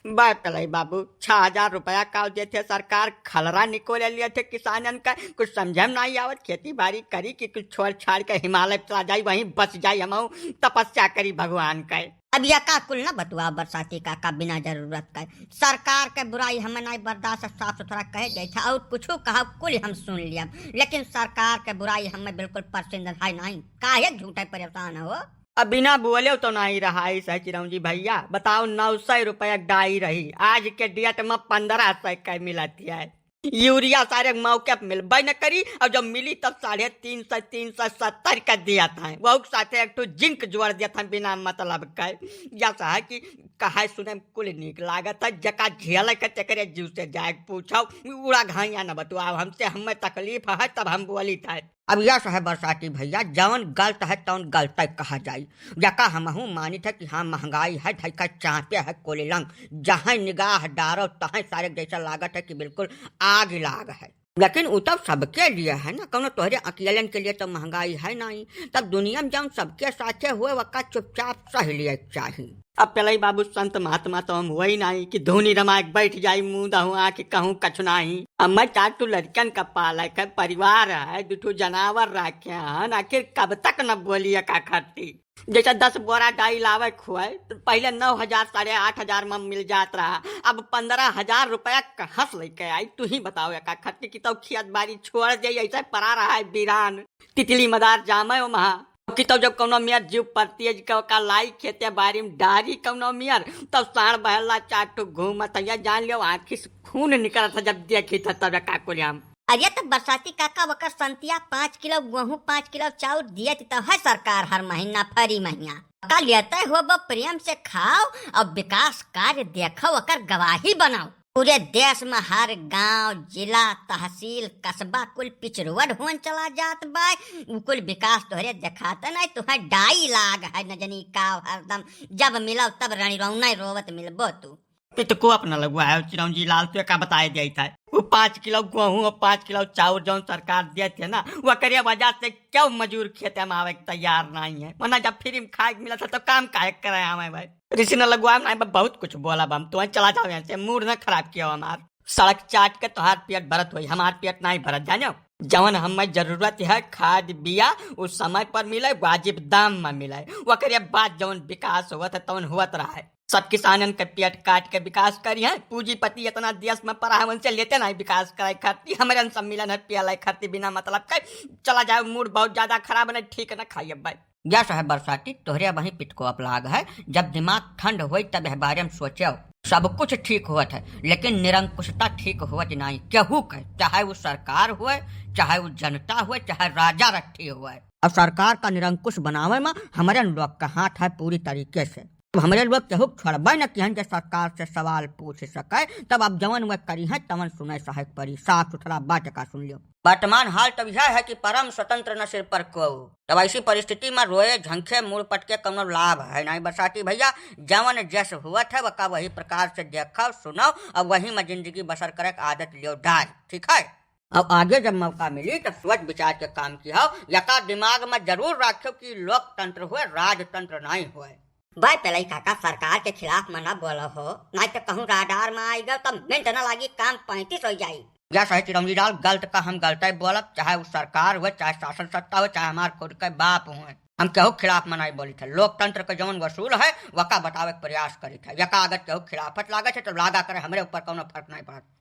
बात पलाई बाबू 6,000 रुपया का देते सरकार खलरा निकोल लिए थे किसानन का कुछ समझम नहीं आवत खेती बाड़ी करी कि कुछ छोड़ छाड़ के हिमालय चला जाई वहीं बस जाई हम तपस्या करी भगवान का। अब यका कुल न बतुआ बरसाती काका बिना जरूरत का सरकार के बुराई हमें नहीं बर्दाश्त साफ सुथरा कहे गई था और कुछ कहा कुल हम सुन लिया, लेकिन सरकार के बुराई हमें बिल्कुल पसंद है नहीं। काहे झूठे परेशान हो? अब बिना बोले तो नहीं रहा है चिरौंजी भैया। बताओ 900 रुपया डाई रही, आज के डेट में 1500 का मिलती है। यूरिया सारे मौके पे मिलबे न करी और जब मिली तब 350-370 का दिया था। वो साथे एक तो जिंक जोड़ दिया था बिना मतलब का। जैसा है कि कहा सुने में कुल निक लागत है जका झेल के तकरे जीव से जाए पूछो उड़ा घाइया न बतुआ हमसे हमें तकलीफ है तब हम बोली था। अब यह है बरसाती भैया जवन गलत है तवन गलत कहा जाए। जका हमहू मानी था कि हाँ महंगाई है ढका चाँपे है कोलिलंग, जहाँ निगाह डारो तहाँ सारे जैसा लागत है कि बिल्कुल आग लाग है। लेकिन वो तब सबके लिए है ना, कौन तोहरे अकेलन के लिए तो महंगाई है नहीं। तब दुनिया में जब सबके साथे हुए वक्का चुपचाप सह लिए चाहिए। अब पहले बाबू संत महात्मा तो हम वही नहीं कि धोनी रमा बैठ जाई मुँह दहुआ कि कहूँ कछु नहीं। अब मैं 4 लड़कन का पालक है, परिवार है, 2 जनावर रखे हैं, आखिर कब तक न बोलिए का खर्ची। जैसा 10 बोरा डाई लावे खुआए तो पहले 9,000 8,500 में मिल जात रहा, अब 15,000 रुपया कहाँ से लेके आई तू ही बताओ। का खर्ची की तो खेत बाड़ी छोड़ दे ऐसा पड़ा रहा है वीरान तितली मदार जामे वहाँ कि तो जब कौनो मियर जीव पड़ती का लाई खेते बारी में डारी कौनो मियर तब साढ़ बहला 4 घूमत जान लियो आँखी से खून निकला था जब देखी था तब काकुलियाम। अरे तो बरसाती काका वकर संतिया 5 किलो गेहूँ 5 किलो चाउर दिए तो है सरकार हर महीना फरी महीना का लेते हो प्रेम से खाओ और विकास कार्य देखो वकर गवाही बनाओ। पूरे देश में हर गांव जिला तहसील कस्बा कुल पिछड़वन होन चला जात बा, कुल विकास तोहरे दिखाता नहीं तुम्हें डाई लाग है न जनी का हरदम जब मिलो तब रणी रौना रोवत मिलबो तू पित को अपना लगवा है चिरौंजी लाल तो का बताया दिया था। वो 5 किलो गेहूँ और 5 किलो चाउर जो सरकार देते ना वो करिए वजह से क्यों मजूर खेते में आवे तैयार नहीं है, वरना जब फ्री में खाए मिला था तो काम काहे करे हमें भाई ऋषि न लगवा नहीं बहुत कुछ बोला हम तो चला जाओ यहाँ से मूड न खराब किया हमार सड़क चाट के तोहार पेट भरत हुई हमार पेट नहीं भरत जानो। जवन हमें जरूरत है खाद बिया उस समय पर मिले वाजिब दाम में मिले वो करिए बात जवन विकास हुआ था तवन हुआ रहा है। सब किसानन के पेट काट के विकास करी है, पूंजीपति इतना देश में पड़ा है उनसे लेते नहीं विकास कराए खाती हमारे सम्मिलन है पिया खाती बिना मतलब का चला जाए मूड बहुत ज्यादा खराब नहीं ठीक न खाइए भाई। जैसा है बरसाती तोहरे वही पिट को अपलाग है, जब दिमाग ठंड हो तब बारे में सोचो सब कुछ ठीक हुआ है, लेकिन निरंकुशता ठीक हुआ नहीं केहू के, चाहे वो सरकार हुए चाहे वो जनता हुए चाहे राजा रट्ठी हुए। अब सरकार का निरंकुश बनावे में हमारे लोग का हाथ है पूरी तरीके से। हमारे लोग केहू छोड़बे न कि सरकार से सवाल पूछ सके तब अब जवन वह करी है तवन सुने सहायक परी साफ सुथरा बात का सुन लियो। वर्तमान हाल तब यह है कि परम स्वतंत्र न सिर पर को, तब ऐसी परिस्थिति में रोए झंखे मुड़ पटके कौनो लाभ है नहीं बरसाती भैया। जवन जैसे हुआ था वका वही प्रकार से देखो सुनो और वही में जिंदगी बसर करे आदत लियो डाल, ठीक है। अब आगे जब मौका मिली तो सोच विचार के काम किया, यका दिमाग में जरूर रखो कि लोकतंत्र हुए राजतंत्र नहीं हुए। भाई पहले काका सरकार के खिलाफ में न बोलो हो, नहीं तो कहूँ राडार में आएगा तब मिनट न लगी काम 35 हो जाये। या सही चिरौंजी लाल गलत का हम गलत ही बोलब, चाहे वो सरकार हो चाहे शासन सत्ता हो चाहे हमारे खुद के बाप हुए, हम केहू खिलाफ में नहीं बोली थे। लोकतंत्र का जवन वसूल है वका बतावे प्रयास करी था, यका अगर केहू खिलाफत लागत है तो लागा करे हमरे ऊपर कोनो फर्क नहीं पड़ता।